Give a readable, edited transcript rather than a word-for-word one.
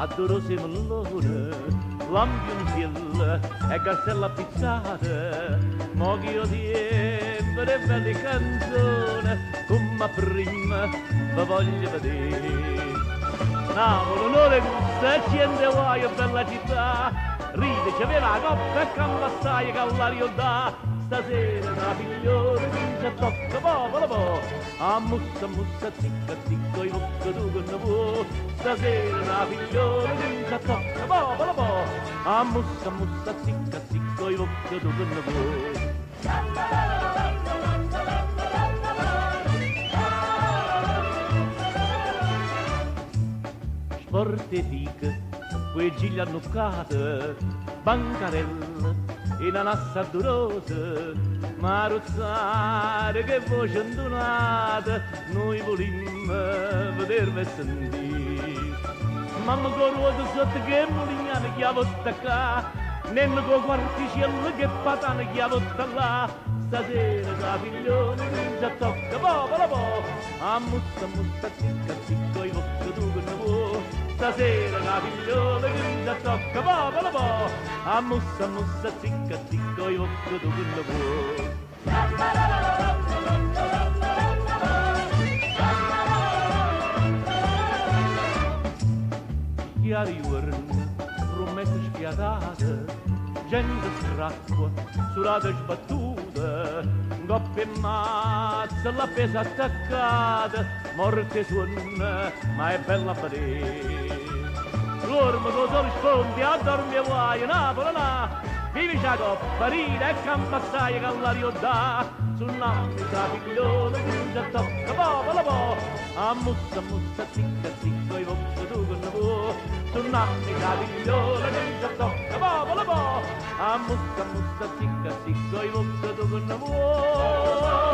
adoro semellone, lampione fiel e castella pizzate, mo che io sempre belle canzoni, come prima vi voglio vedere. Napoli non le gusta, gente guai, bella città, ride, c'è la coppa e canta assai che l'aria dà. Stasera una figlione che ci tocca popolo po', a mussa, zicca, zicco, io che tu che ne vuoi. Stasera una figlione che ci tocca popolo po', a mussa, zicca, zicco, io che tu che ne vuoi. Sportetica, quei gigli annuccate, bancarelle, e la nassa durosa, maruzzare che voce indunata, noi volimmo vedervi e sentire. Mamma con ruote sotto che mulignane che avevo attaccato, nel con quarticello che patane che avevo là. Stasera da figlione che ci tocca popolo po', a mussa, zicca, zicco, io che tu che ne vuoi. Stasera la figlione che ci tocca popolo po', a mussa, zicca, zicco, io che tu che ne vuoi. Chiari uorni, promesse spiatate, gente stracqua, surate sbattute, coppe e mazza, la pesa attaccata, morte suona, ma è bella a vedere. L'ormo con solo sfondi, a dormire guai, Napoli là, vivi c'è coppa, ride e campa assai che l'aria dà. Sul naso tra figlione che ci tocca popolo po', a mussa, zicca, zicco, io che tu che ne vuoi. Sul naso tra figlione che ci tocca popolo po', a mussa, zicca, zicco, io che tu che ne vuoi.